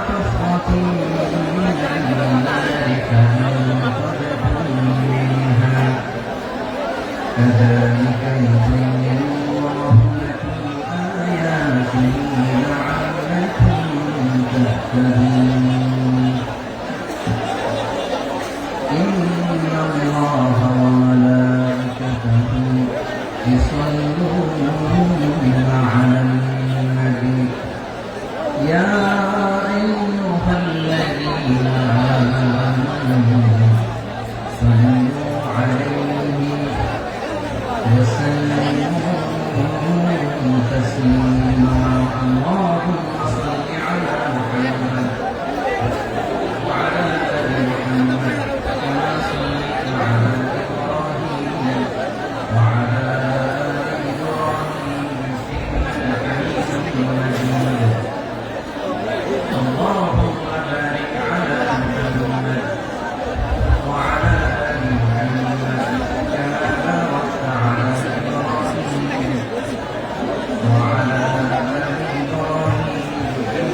تفرطي من النار كمن قذفوا منها كذلك يبين الله لكم آياته لعلكم تهتدون إن الله وملائكته يصلون على النبي يا أيها الذين آمنوا صلوا عليه وسلموا تسليما اللهم صل على محمد وعلى آل محمد كما صليت على إبراهيم وعلى آل إبراهيم إنك حميد مجيد اللهم بارك على محمد وعلى آل محمد كما باركت على إبراهيم وعلى آل إبراهيم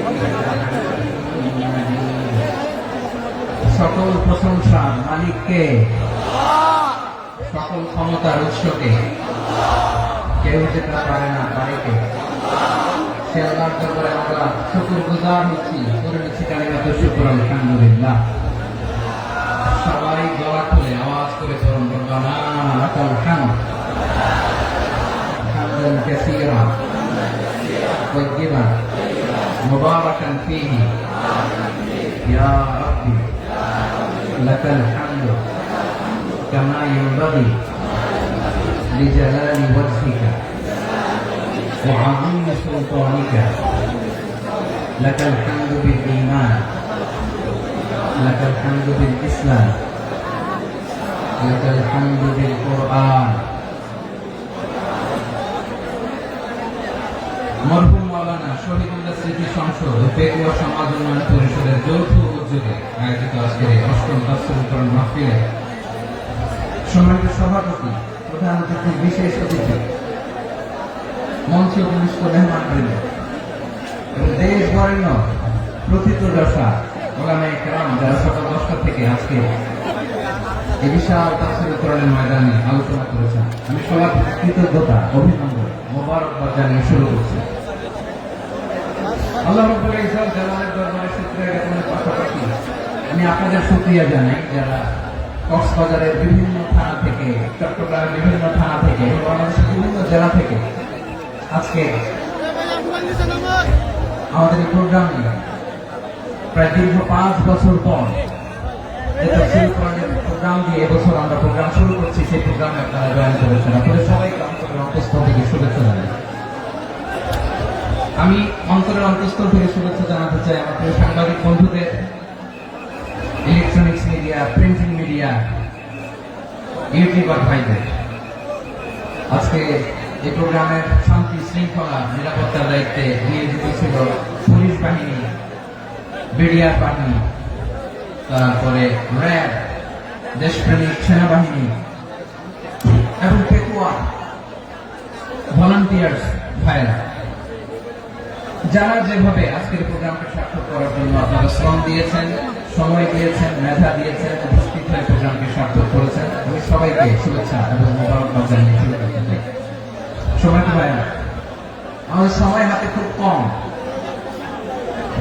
إنك حميد مجيد সকল প্রশংসা মালিককে সকল ক্ষমতার উৎসকে কেউ যেতে পারে না পারে সে আল্লাহর দরবারে আমরা শুকরগুজার হচ্ছি করে নিচ্ছি কালিমাত শুকর আলহামদুলিল্লাহ সবাই গলা খুলে আওয়াজ করে পড়ুন রব্বানা লাকাল হামদ হামদান কাসীরা طيبا مباركا فيه يا ربي لك الحمد كما ينبغي لجلال وجهك وعظيم سلطانك لك الحمد بالإيمان لك الحمد بالإسلام لك الحمد بالقرآن মরহুম মাওলানা শহীদুল্লাহ স্মৃতি সংসদ ও পেকুয়া সমাজ উন্নয়ন পরিষদের যৌথ উদ্যোগে আয়োজিত আজকের অষ্টম তাফসীরুল কোরআন মাহফিলে সম্মানিত সভাপতি প্রধান অতিথি বিশেষ অতিথি মঞ্চে উপবিষ্ট মেহমানবৃন্দ এবং দেশ বরেণ্য প্রথিতযশা ওলামায়ে কেরাম যারা সকাল 10টা থেকে আজকে এই বিশাল তাফসীরুল কোরআনের ময়দানে আলোচনা করেছেন আমি সবার কৃতজ্ঞতা অভিনন্দন মোবারকবাদ জানিয়ে শুরু করছি আল্লাহ রাব্বুল ইজ্জত জালালের দরবারে শুকরিয়া জ্ঞাপনের পাশাপাশি আমি আপনাদের শুকরিয়া জানাই যারা কক্সবাজারের বিভিন্ন থানা থেকে চট্টগ্রামের বিভিন্ন থানা থেকে এবং বাংলাদেশের বিভিন্ন জেলা থেকে আজকে আমাদের এই প্রোগ্রামে প্রায় দীর্ঘ 5 বছর পর প্রোগ্রাম দিয়ে এবছর আমরা প্রোগ্রাম শুরু করছি সেই প্রোগ্রামে আপনারা জয়েন করেছেন আপনাদের সবাইকে অন্তরের অন্তঃস্থল থেকে শুভেচ্ছা জানাই আমি অন্তরের অন্তঃস্থল থেকে শুভেচ্ছা জানাতে চাই আমাদের সাংবাদিক বন্ধুদের electronics media printing media YouTuber ভাইদের আজকে এই প্রোগ্রামের শান্তি শৃঙ্খলা নিরাপত্তার দায়িত্বে নিয়োজিত ছিল পুলিশ বাহিনী বিডিআর বাহিনী তারপরে র্যাব দেশপ্রেমিক সেনাবাহিনী এবং পেকুয়া ভলান্টিয়ার্স ভাইরা যারা যেভাবে আজকের প্রোগ্রামকে সার্থক করার জন্য আপনারা শ্রম দিয়েছেন সময় দিয়েছেন মেধা দিয়েছেন উপস্থিত হয়ে প্রোগ্রামকে সার্থক করেছেন আমি সবাইকে শুভেচ্ছা এবং মোবারকবাদ জানিয়ে শুরু করতে চাই সময় তো ভাইরা আমাদের সময় হাতে খুব কম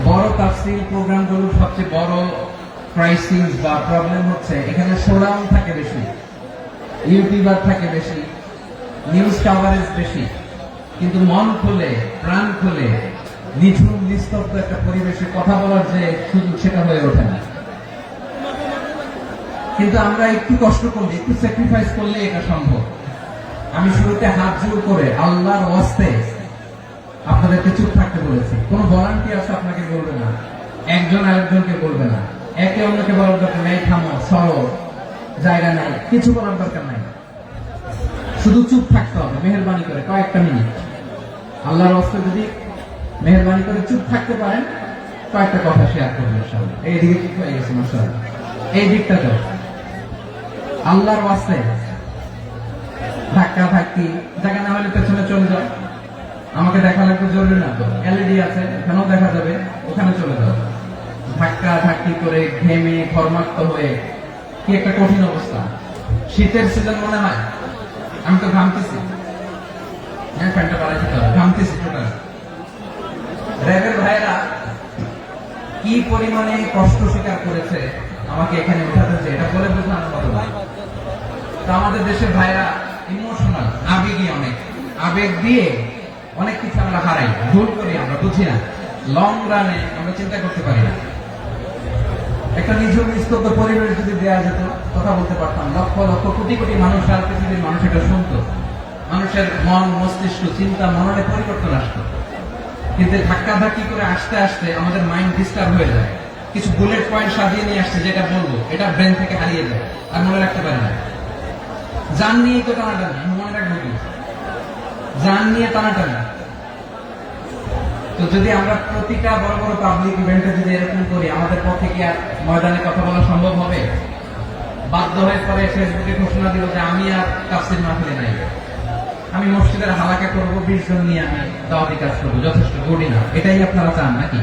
বড় তাফসীর প্রোগ্রামগুলোর সবচেয়ে বড় ক্রাইসিস বা প্রবলেম হচ্ছে এখানে শোডাউন থাকে বেশি ইউটিউবার থাকে বেশি নিউজ কভারেজ বেশি কিন্তু মন খুলে প্রাণ খুলে নিঝুম নিস্তব্ধ একটা পরিবেশে কথা বলার যে সুযোগ সেটা হয়ে ওঠে না কিন্তু আমরা একটু কষ্ট করলে একটু স্যাক্রিফাইস করলে এটা সম্ভব আমি শুরুতে হাত জোর করে আল্লাহর ওয়াস্তে আপনাদেরকে চুপ থাকতে বলেছি কোনো ভলান্টিয়ার আপনাকে বলবে না একজন আরেকজনকে বলবে না একে অন্যকে বলার দরকার নেই থামো সরো জায়গা নাই কিছু বলার দরকার নাই শুধু চুপ থাকতে হবে মেহেরবানি করে কয়েকটা মিনিট আল্লাহর ওয়াস্তে যদি মেহেরবানি করে চুপ থাকতে পারেন কয়েকটা কথা শেয়ার করবেন সামনে এইদিকে ঠিক হয়ে গেছে মাশাআল্লাহ এই দিকটা তো আল্লাহর ওয়াস্তে ধাক্কা ধাক্কি জায়গা না হলে পেছনে চলে যাও আমাকে দেখা লাগবে জরুরি না তো, এলইডি আছে, এখানেও দেখা যাবে, ওখানে চলে যাও। ধাক্কা ধাক্কি করে ঘেমে ঘর্মাক্ত হয়ে কি একটা কঠিন অবস্থা। শীতের সিজন মনে হয়, আমি তো ঘামতেছি, হ্যাঁ ফ্যানটা বাড়াই দিতে হবে, ঘামতেছি টোটাল। র্যাবের ভাইরা কি পরিমাণে কষ্ট স্বীকার করেছে আমাকে এখানে উঠাতেছে, এটা বলে বোঝানোর মতো না। তো আমাদের দেশের ভাইরা ইমোশনাল, আবেগী অনেক, আবেগ দিয়ে অনেক কিছু আমরা হারাই, ভুল করি, আমরা বুঝি না, লং রানে আমরা চিন্তা করতে পারি না। একটা নিঝুম নিস্তব্ধ পরিবেশ যদি দেওয়া যেত, কথা বলতে পারতাম, লক্ষ লক্ষ কোটি কোটি মানুষ আর পৃথিবীর মানুষ এটা শুনতো, মানুষের মন মস্তিষ্ক চিন্তা মননে পরিবর্তন আসতো। কিন্তু ধাক্কা ধাক্কি করে আসতে আসতে আমাদের মাইন্ড ডিস্টার্ব হয়ে যায়। কিছু বুলেট পয়েন্ট সাজিয়ে নিয়ে আসছে, যেটা বলবো এটা ব্রেন থেকে হারিয়ে যায়, আর মনে রাখতে পারে না। জান নিয়ে তো টানাটানি, মনে রাখবো কি, জান নিয়ে টানাটানি। তো যদি আমরা প্রতিটা বড় বড় পাবলিক ইভেন্টে যদি এরকম করি, আমাদের পক্ষে কি আর ময়দানে কথা বলা সম্ভব হবে? বাধ্য হয়ে পরে ফেসবুকে ঘোষণা দিল যে আমি আর তাফসীর মাহফিলে নাই, আমি মসজিদের হালাকা করবো, 20 জন নিয়ে আমি দাওয়াতি কাজ করবো, যথেষ্ট করি না। এটাই আপনারা চান নাকি?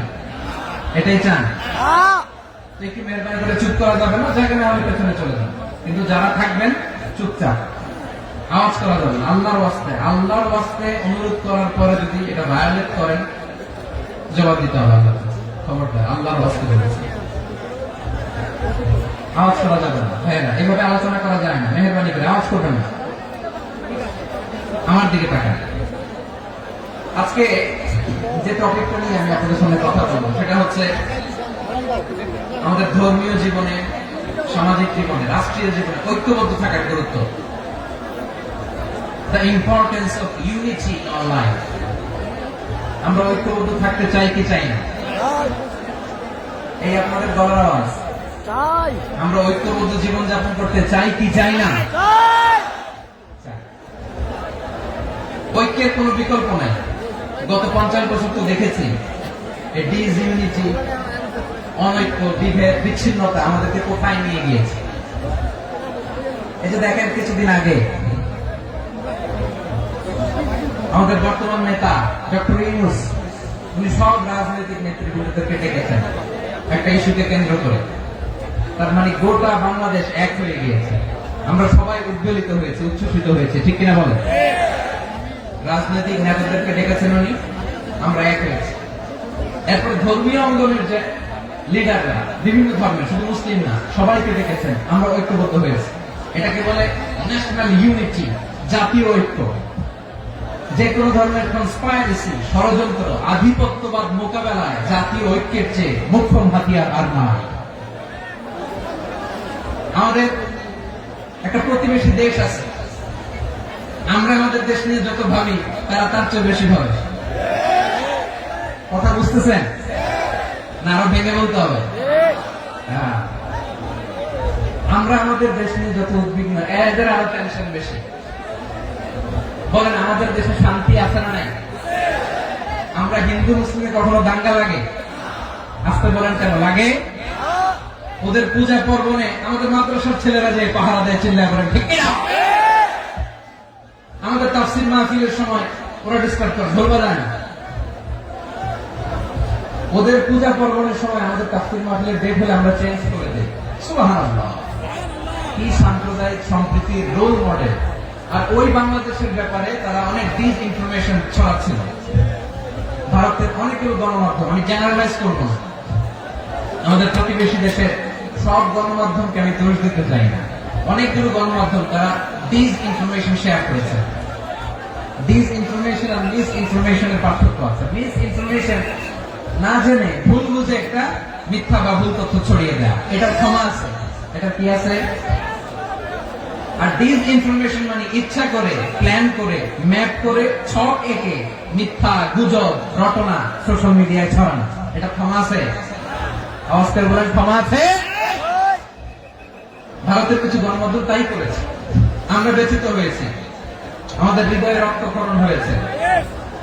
এটাই চান? তো একটু মেহরবানি করে চুপ করা যাবে না, জায়গা না হলে পেছনে চলে যান। কিন্তু যারা থাকবেন চুপচাপ, আওয়াজ করা যাবে না। আল্লাহর ওয়াস্তে, আল্লাহর ওয়াস্তে অনুরোধ করার পরে যদি এটা ভায়োলেট করেন, জবাব দিতে হবে আল্লাহর কাছে। খবরদার, আল্লাহর ওয়াস্তে বলেছি, আওয়াজ করা যাবে না। হ্যাঁ না, এভাবে আলোচনা করা যায় না, মেহরবানি করে আওয়াজ করবেন না। আমার দিকে তাকান। আজকে যে টপিকটা নিয়ে আমি আপনাদের সামনে কথা বলবো, সেটা হচ্ছে আমাদের ধর্মীয় জীবনে, সামাজিক জীবনে, রাষ্ট্রীয় জীবনে ঐক্যবদ্ধ থাকার গুরুত্ব। The importance of unity in our life. আমরা ঐক্যবদ্ধ থাকতে চাই কি চাই না? এই আপনাদের গলার আওয়াজ। আমরা ঐক্যবদ্ধ জীবন যাপন করতে চাই কি চাই না? ঐক্যের কোনো বিকল্প নাই। গত 50 বছর তো দেখেছি এই ডিসইউনিটি, অনৈক্য, বিভেদ, বিচ্ছিন্নতা আমাদেরকে কোথায় নিয়ে গিয়েছে। এই যে দেখেন, কিছুদিন আগে আমাদের বর্তমান নেতা ডক্টর ইউনূস, উনি সব রাজনৈতিক নেতৃবৃন্দদেরকে ডেকেছেন একটা ইস্যুকে কেন্দ্র করে। তার মানে গোটা বাংলাদেশ এক হয়ে গিয়েছে। আমরা সবাই উদ্বেলিত হয়েছে, উচ্ছ্বসিত হয়েছে, ঠিক কিনা বলেন? রাজনৈতিক নেতাদেরকে ডেকেছেন উনি, আমরা এক হয়েছি। এরপর ধর্মীয় অঙ্গনের যে লিডাররা, বিভিন্ন ধর্মের, শুধু মুসলিম না, সবাইকে ডেকেছেন, আমরা ঐক্যবদ্ধ হয়েছি। এটাকে বলে ন্যাশনাল ইউনিটি, জাতীয় ঐক্য। যে কোনো ধরনের কনস্পাইরেসি, ষড়যন্ত্র, আধিপত্যবাদ মোকাবেলায় জাতীয় ঐক্যের চেয়ে মুখ্য হাতিয়ার আর নয়। আমাদের একটা প্রতিবেশী দেশ আছে, আমরা আমাদের দেশ নিয়ে যত ভাবি, তারা তার চেয়ে বেশি ভাবে। কথা বুঝতেছেন না? আরো ভেঙে বলতে হবে। হ্যাঁ, আমরা আমাদের দেশ নিয়ে যত উদ্বিগ্ন, এদের আরো টেনশন বেশি। বলেন, আমাদের দেশে শান্তি আছে না নাই? আমরা হিন্দু মুসলিমে কখনো দাঙ্গা লাগে? আসতে বলেন কেন লাগে? ওদের পূজা পর্বণে আমাদের মাদ্রাসার ছেলেরা যে পাহারা দেয়, চিল্লায় বলেন ঠিক কিনা? আমাদের তাফসীর মাহফিলের সময় ওরা ডিস্টার্ব করে, ধরবা যায় না। ওদের পূজা পর্বণের সময় আমাদের তাফসীর মাহফিলের ডেট হলে আমরা চেঞ্জ করে দিই। সুবহানাল্লাহ, কি সাম্প্রদায়িক সম্প্রীতির রোল মডেল। আর ওই বাংলাদেশের ব্যাপারে তারা অনেক ডিস ইনফরমেশন ছড়াচ্ছিল। ভারতের অনেকগুলো গণমাধ্যম, আমি জেনারেলাইজ করবো না, আমাদের প্রতিবেশী দেশের সব গণমাধ্যমকে আমি দোষ দিতে চাই না, অনেকগুলো গণমাধ্যম তারা ডিস ইনফরমেশন শেয়ার করেছে। ডিস ইনফরমেশন আর মিস ইনফরমেশনের পার্থক্য আছে। মিস ইনফরমেশন না জেনে ভুল বুঝে একটা মিথ্যা বা ভুল তথ্য ছড়িয়ে দেয়, এটার ক্ষমা আছে, এটা কি আছে। আর ডিস ইনফরমেশন মানে ইচ্ছা করে, প্ল্যান করে, ম্যাপ করে, ছক এঁকে মিথ্যা, গুজব, রটনা সোশ্যাল মিডিয়ায় ছড়ানো, এটা ক্ষমা আছে? আওয়াজ করে বলেন, ক্ষমা আছে? ভারতের কিছু গণমাধ্যম তাই করেছে, আমরা ব্যথিত হয়েছি, আমাদের হৃদয়ে রক্তক্ষরণ হয়েছে।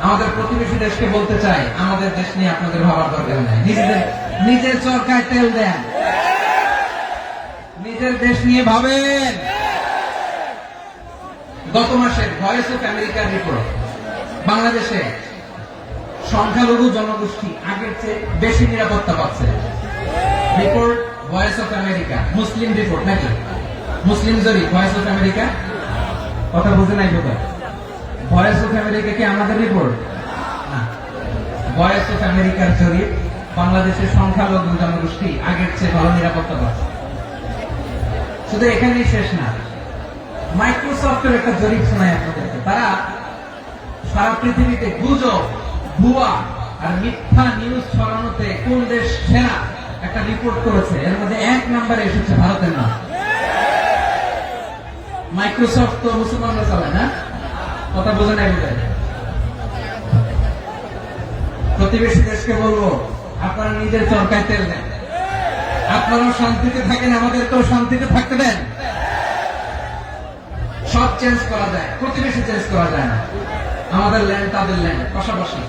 আমাদের প্রতিবেশী দেশকে বলতে চাই, আমাদের দেশ নিয়ে আপনাদের ভাবার দরকার নেই, নিজের চরকায় তেল দেন, নিজের দেশ নিয়ে ভাবেন। গত মাসের ভয়েস অফ আমেরিকার রিপোর্ট, বাংলাদেশে সংখ্যালঘু জনগোষ্ঠী আগের চেয়ে বেশি নিরাপত্তা পাচ্ছে। Report voice of America, Muslim report নাকি মুসলিম জরিপ, ভয়েস অফ আমেরিকা, কথা বুঝে নাই বোধ হয়। ভয়েস অফ আমেরিকা কি আমাদের রিপোর্ট না, ভয়েস অফ আমেরিকার জরিপ বাংলাদেশের সংখ্যালঘু জনগোষ্ঠী আগের চেয়ে ভালো নিরাপত্তা পাচ্ছে। শুধু এখানেই শেষ না, মাইক্রোসফটের একটা জরিপ শোনায় আপনাদেরকে। তারা সারা পৃথিবীতে গুজব, ভুয়া আর মিথ্যা নিউজ ছড়ানোতে কোন দেশ সেরা একটা রিপোর্ট করেছে। এর মধ্যে 1 নম্বরে এসেছে ভারতের নাম। মাইক্রোসফট তো মুসলমানরা চালায় না, কথা বোঝে নাই বোধ হয়। প্রতিবেশী দেশকে বলবো, আপনারা নিজের চরকায় তেল দেন, আপনারাও শান্তিতে থাকেন, আমাদেরকেও শান্তিতে থাকতে দেন। সব চেঞ্জ করা যায়, প্রতিবেশী চেঞ্জ করা যায় না। আমাদের ল্যান্ড তাদের ল্যান্ড, পাশাপাশি।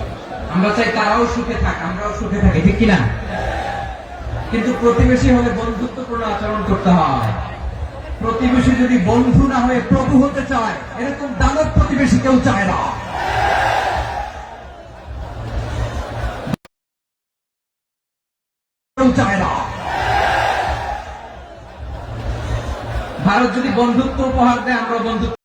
আমরা চাই তারাও সুখে থাক, আমরাও সুখে থাকি, ঠিক কিনা? কিন্তু প্রতিবেশী হলে বন্ধুত্বপূর্ণ আচরণ করতে হয়। প্রতিবেশী যদি বন্ধু না হয়ে প্রভু হতে চায়, এরকম দানব প্রতিবেশী কেউ চায় না। কেউ চায় না। ভারত যদি বন্ধুত্ব উপহার দেয়, আমরা বন্ধুত্ব